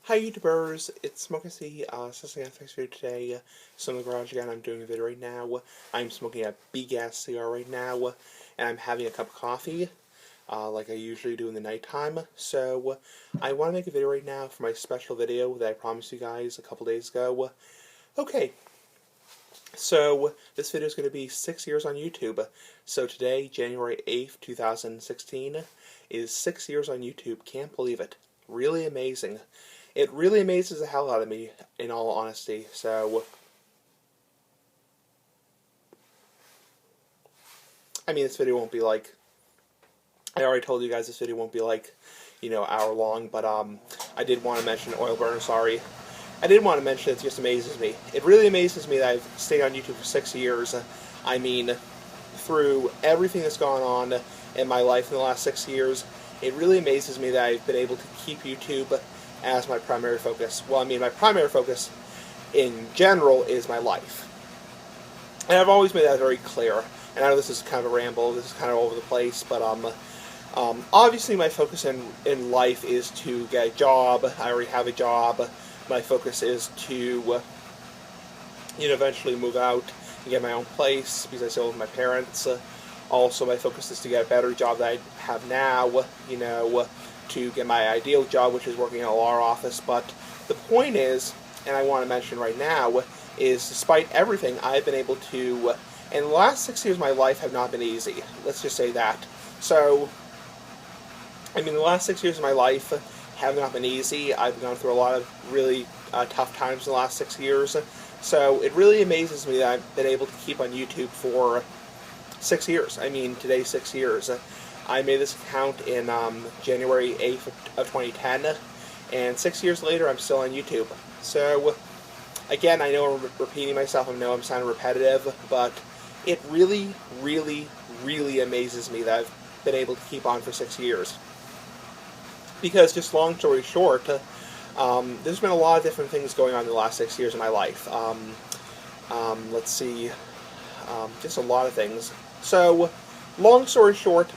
Hi YouTubers, it's Smoking C, Assessing Ethics video today. So in the garage again, I'm doing a video right now. I'm smoking a big-ass cigar right now, and I'm having a cup of coffee, like I usually do in the nighttime. So, I want to make a video right now for my special video that I promised you guys a couple days ago. Okay, so this video is going to be 6 years on YouTube. So today, January 8th, 2016, is 6 years on YouTube. Can't believe it. Really amazing. It really amazes the hell out of me, in all honesty. So, I mean, this video won't be like, I already told you guys this video won't be like, hour long, but I did want to mention oil burner, sorry. I did want to mention it just amazes me. It really amazes me that I've stayed on YouTube for 6 years. I mean, through everything that's gone on in my life in the last 6 years, it really amazes me that I've been able to keep YouTube as my primary focus. Well, I mean, my primary focus in general is my life. And I've always made that very clear. And I know this is kind of a ramble, this is kind of all over the place, but obviously my focus in life is to get a job. I already have a job. My focus is to, eventually move out and get my own place because I still live with my parents. Also, my focus is to get a better job that I have now, to get my ideal job, which is working in a law office. But the point is, and I want to mention right now, is despite everything, I've been able to, in the last 6 years of my life have not been easy. Let's just say that. So, I mean, the last 6 years of my life have not been easy. I've gone through a lot of really tough times in the last 6 years. So it really amazes me that I've been able to keep on YouTube for 6 years. I mean, today's 6 years. I made this account in January 8th of 2010, and 6 years later I'm still on YouTube. So, again, I know I'm repeating myself, I know I'm sounding repetitive, but it really, really, really amazes me that I've been able to keep on for 6 years. Because, just long story short, there's been a lot of different things going on in the last 6 years of my life. Let's see, just a lot of things. So, long story short,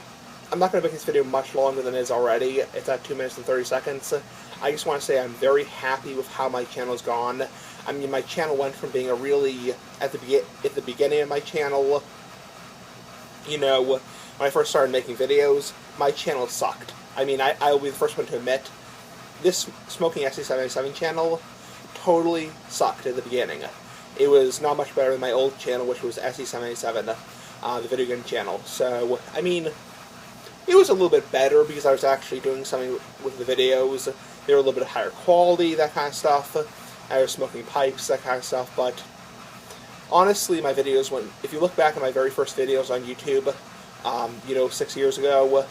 I'm not going to make this video much longer than it is already. It's at 2 minutes and 30 seconds. I just want to say I'm very happy with how my channel's gone. I mean, my channel went from being a really, at the beginning of my channel, when I first started making videos, my channel sucked. I mean, I'll be the first one to admit, this Smoking SC77 channel totally sucked at the beginning. It was not much better than my old channel, which was SC77, the video game channel. So, I mean, it was a little bit better because I was actually doing something with the videos. They were a little bit higher quality, that kind of stuff. I was smoking pipes, that kind of stuff. But honestly, my videos, if you look back at my very first videos on YouTube, 6 years ago,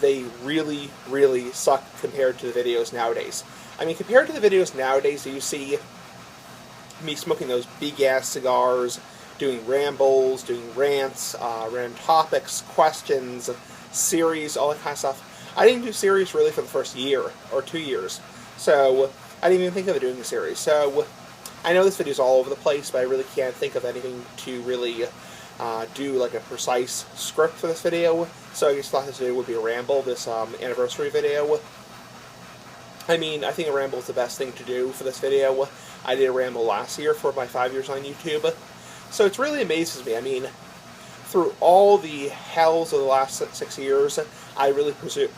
they really, really suck compared to the videos nowadays. I mean, compared to the videos nowadays, you see me smoking those big-ass cigars, doing rambles, doing rants, random topics, questions, series, all that kind of stuff. I didn't do series really for the first year or 2 years, so I didn't even think of doing a series. So I know this video is all over the place, but I really can't think of anything to really do like a precise script for this video. So I just thought this video would be a ramble, this anniversary video. I mean, I think a ramble is the best thing to do for this video. I did a ramble last year for my 5 years on YouTube. So it really amazes me. I mean, through all the hells of the last 6 years, I really pursued.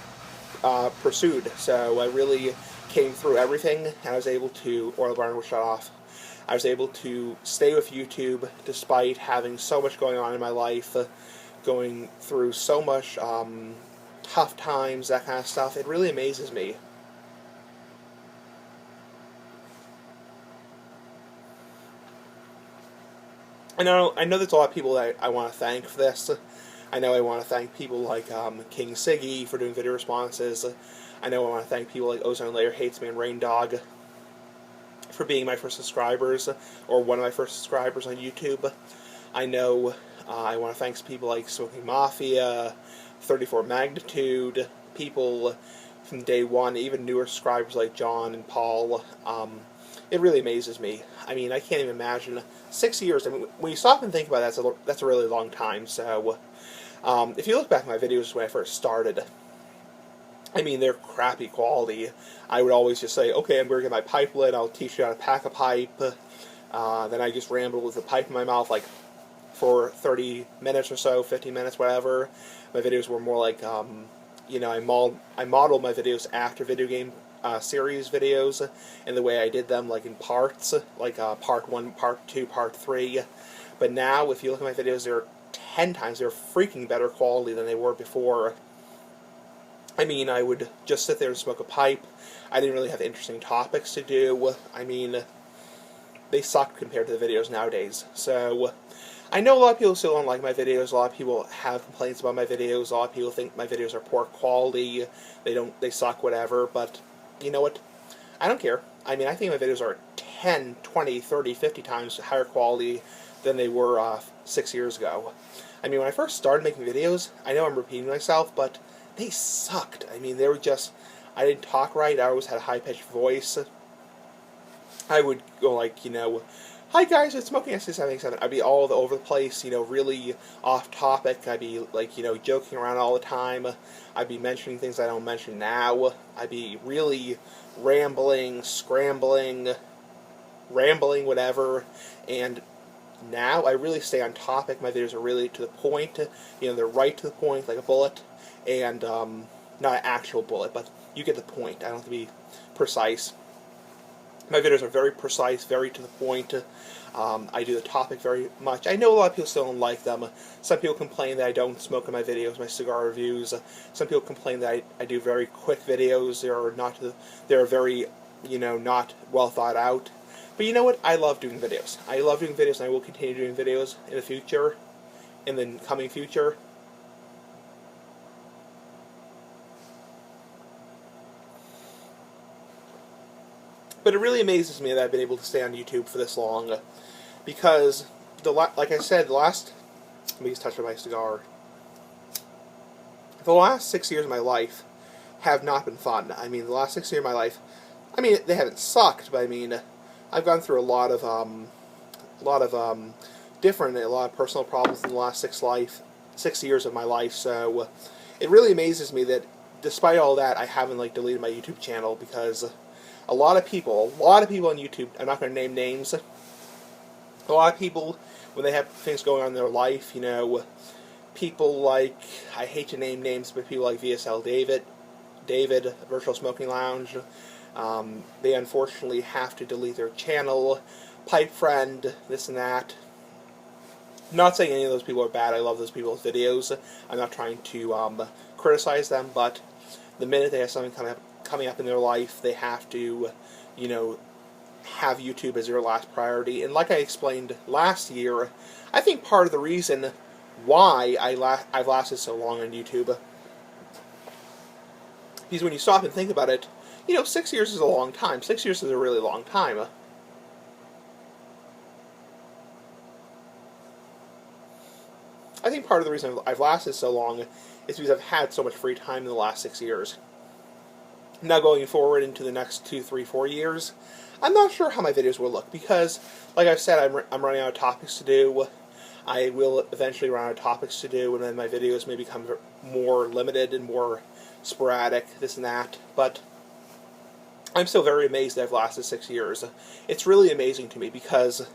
So I really came through everything, and I was able to, oil burner was shut off. I was able to stay with YouTube despite having so much going on in my life, going through so much tough times, that kind of stuff. It really amazes me. I know there's a lot of people that I want to thank for this. I know I want to thank people like King Siggy for doing video responses. I know I want to thank people like Ozone Layer Hates Me and Rain Dog for being my first subscribers, or one of my first subscribers on YouTube. I know I want to thank people like Smoking Mafia, 34 Magnitude, people from day one, even newer subscribers like John and Paul. It really amazes me. I mean, I can't even imagine 6 years. I mean, when you stop and think about it, that's a really long time. So, if you look back at my videos when I first started, I mean, they're crappy quality. I would always just say, okay, I'm going to get my pipe lit, I'll teach you how to pack a pipe. Then I just ramble with the pipe in my mouth, like, for 30 minutes or so, 15 minutes, whatever. My videos were more like, you know, I modeled my videos after video game series videos, and the way I did them, like in parts, like part 1, part 2, part 3. But now, if you look at my videos, they're 10 times, they're freaking better quality than they were before. I mean, I would just sit there and smoke a pipe. I didn't really have interesting topics to do. I mean, they suck compared to the videos nowadays. So, I know a lot of people still don't like my videos. A lot of people have complaints about my videos. A lot of people think my videos are poor quality. They suck, whatever. But, you know what? I don't care. I mean, I think my videos are 10, 20, 30, 50 times higher quality than they were 6 years ago. I mean, when I first started making videos, I know I'm repeating myself, but they sucked. I mean, they were just, I didn't talk right. I always had a high-pitched voice. I would go like, you know, hi guys, it's Smoking S787. I'd be all over the place, you know, really off topic. I'd be like, you know, joking around all the time. I'd be mentioning things I don't mention now. I'd be really rambling, scrambling, whatever. And now I really stay on topic. My videos are really to the point. You know, they're right to the point, like a bullet. And not an actual bullet, but you get the point. I don't have to be precise. My videos are very precise, very to the point. I do the topic very much. I know a lot of people still don't like them. Some people complain that I don't smoke in my videos, my cigar reviews. Some people complain that I do very quick videos. They're very, you know, not well thought out. But you know what? I love doing videos. I love doing videos, and I will continue doing videos in the future, in the coming future. But it really amazes me that I've been able to stay on YouTube for this long, because like I said, let me just touch on my cigar. The last 6 years of my life have not been fun. I mean, the last 6 years of my life, I mean, they haven't sucked, but I mean, I've gone through a lot of personal problems in the last 6 years of my life. So it really amazes me that despite all that, I haven't like deleted my YouTube channel, because a lot of people on YouTube, I'm not going to name names, a lot of people, when they have things going on in their life, you know, people like, I hate to name names, but people like VSL David, Virtual Smoking Lounge, they unfortunately have to delete their channel, Pipe Friend, this and that. I'm not saying any of those people are bad. I love those people's videos. I'm not trying to criticize them, but the minute they have something coming up in their life, they have to, you know, have YouTube as their last priority. And like I explained last year, I think part of the reason why I've lasted so long on YouTube, because when you stop and think about it, you know, 6 years is a long time. 6 years is a really long time. I think part of the reason I've lasted so long is because I've had so much free time in the last 6 years. Now going forward into the next 2, 3, 4 years, I'm not sure how my videos will look, because, like I've said, I'm running out of topics to do. I will eventually run out of topics to do, and then my videos may become more limited and more sporadic, this and that. But I'm still very amazed that I've lasted 6 years. It's really amazing to me, because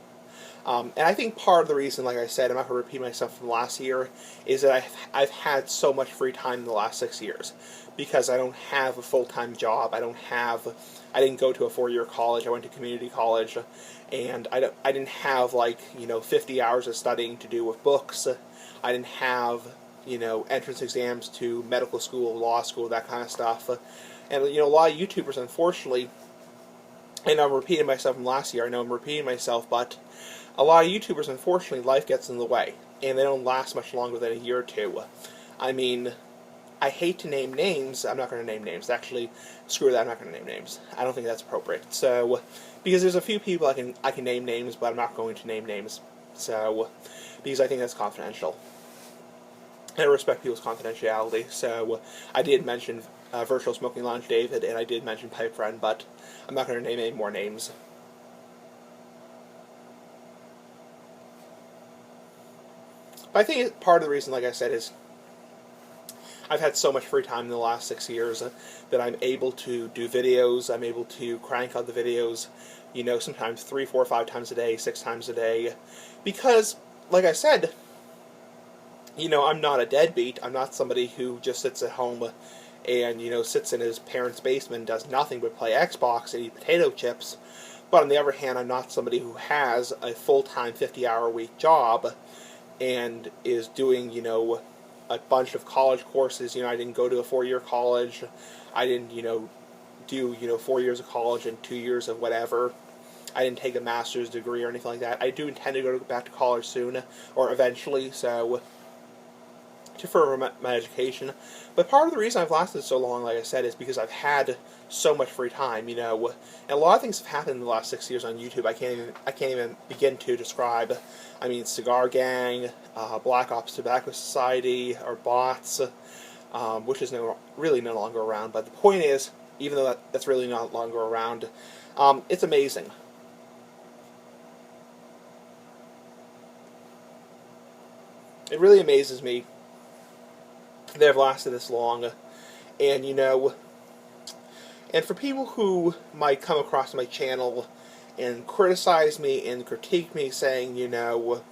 and I think part of the reason, like I said, I'm not going to repeat myself from last year, is that I've had so much free time in the last 6 years. Because I don't have a full-time job. I didn't go to a 4-year college. I went to community college. And I didn't have, like, you know, 50 hours of studying to do with books. I didn't have, you know, entrance exams to medical school, law school, that kind of stuff. And, you know, a lot of YouTubers, unfortunately, and I'm repeating myself from last year, I know I'm repeating myself, but a lot of YouTubers, unfortunately, life gets in the way, and they don't last much longer than a year or two. I mean, I hate to name names. I'm not going to name names. Actually, screw that. I'm not going to name names. I don't think that's appropriate. So, because there's a few people I can name names, but I'm not going to name names. So, because I think that's confidential. And I respect people's confidentiality. So, I did mention Virtual Smoking Lounge David, and I did mention Pipe Friend, but I'm not going to name any more names. But I think part of the reason, like I said, is I've had so much free time in the last 6 years that I'm able to do videos. I'm able to crank out the videos, you know, sometimes 3, 4, 5 times a day, 6 times a day, because, like I said, you know, I'm not a deadbeat. I'm not somebody who just sits at home and, you know, sits in his parents' basement and does nothing but play Xbox and eat potato chips. But on the other hand, I'm not somebody who has a full-time 50-hour-a-week job and is doing, you know, a bunch of college courses. You know, I didn't go to a 4-year college. I didn't, you know, do, you know, 4 years of college and 2 years of whatever. I didn't take a master's degree or anything like that. I do intend to go back to college soon, or eventually, so to further my education. But part of the reason I've lasted so long, like I said, is because I've had so much free time, you know, and a lot of things have happened in the last 6 years on YouTube I can't even begin to describe. I mean, Cigar Gang, Black Ops Tobacco Society, or bots, which is really no longer around. But the point is, even though that's really not longer around, it's amazing. It really amazes me that I've lasted this long, and, you know, and for people who might come across my channel and criticize me and critique me, saying, you know,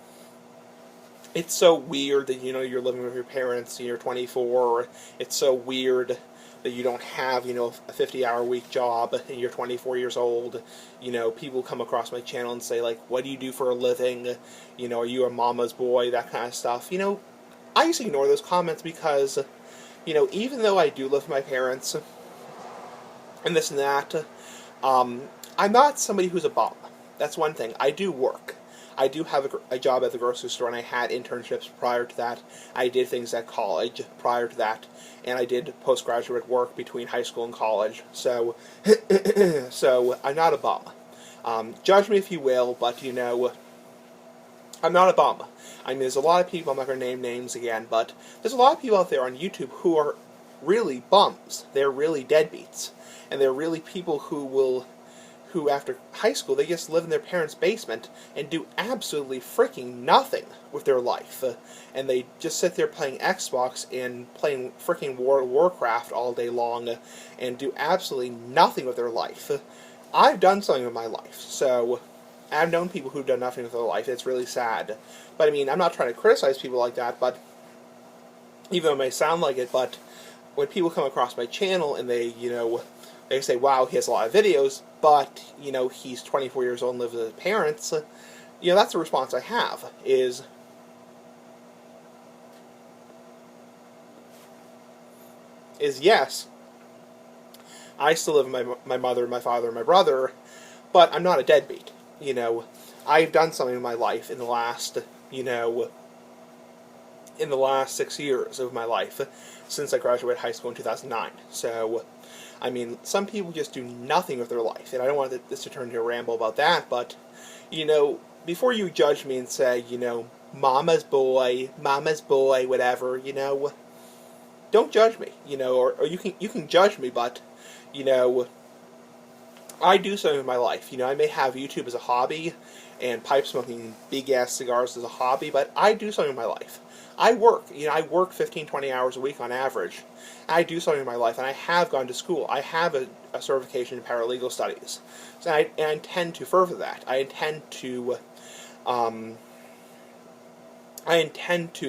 it's so weird that, you know, you're living with your parents and you're 24, it's so weird that you don't have, you know, a 50-hour-a-week job and you're 24 years old. You know, people come across my channel and say, like, what do you do for a living? You know, are you a mama's boy? That kind of stuff. You know, I used to ignore those comments because, you know, even though I do live with my parents and this and that, I'm not somebody who's a bum. That's one thing. I do work. I do have a job at the grocery store, and I had internships prior to that. I did things at college prior to that, and I did postgraduate work between high school and college. So, so I'm not a bum. Judge me if you will, but, you know, I'm not a bum. I mean, there's a lot of people, I'm not going to name names again, but there's a lot of people out there on YouTube who are really bums. They're really deadbeats. And they're really people who after high school, they just live in their parents' basement and do absolutely freaking nothing with their life. And they just sit there playing Xbox and playing freaking World of Warcraft all day long and do absolutely nothing with their life. I've done something with my life, so I've known people who've done nothing with their life. It's really sad. But I mean, I'm not trying to criticize people like that, but even though it may sound like it, but when people come across my channel and they, you know, they say, wow, he has a lot of videos, but, you know, he's 24 years old and lives with his parents, you know, that's the response I have, is yes, I still live with my mother, my father, and my brother, but I'm not a deadbeat. You know, I've done something in my life in the last, you know, in the last 6 years of my life, since I graduated high school in 2009. So, I mean, some people just do nothing with their life, and I don't want this to turn into a ramble about that, but, you know, before you judge me and say, you know, mama's boy, whatever, you know, don't judge me, you know, or you can judge me, but, you know, I do something with my life. You know, I may have YouTube as a hobby and pipe smoking big-ass cigars as a hobby, but I do something with my life. I work. You know, I work 15, 20 hours a week on average. I do something in my life, and I have gone to school. I have a certification in paralegal studies. So I intend to further that. I intend to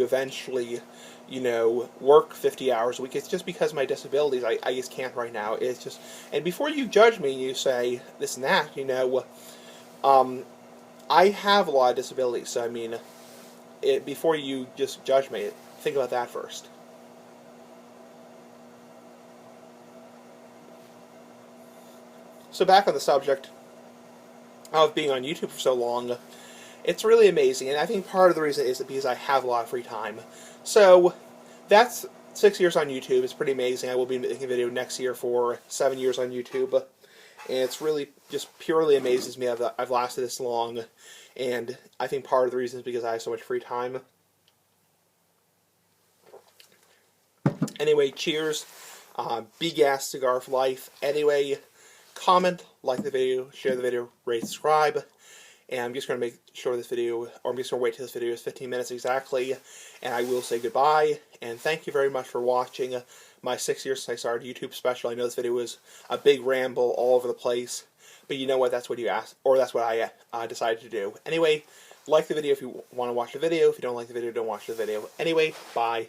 eventually, you know, work 50 hours a week. It's just because of my disabilities. I just can't right now. It's just, and before you judge me and you say this and that, you know, I have a lot of disabilities. So, I mean, before you just judge me, think about that first. So back on the subject of being on YouTube for so long, it's really amazing, and I think part of the reason is because I have a lot of free time. So that's 6 years on YouTube. It's pretty amazing. I will be making a video next year for 7 years on YouTube, and it's really just purely amazes me I've lasted this long, and I think part of the reason is because I have so much free time. Anyway, cheers. Big ass cigar for life. Anyway, comment, like the video, share the video, rate, subscribe, And I'm just going to make sure this video, or I'm just going to wait till this video is 15 minutes exactly, and I will say goodbye, and thank you very much for watching my 6 years since I started YouTube special. I know this video was a big ramble all over the place, but you know what, that's what you asked, or that's what I decided to do. Anyway, like the video if you want to watch the video. If you don't like the video, don't watch the video. Anyway, bye.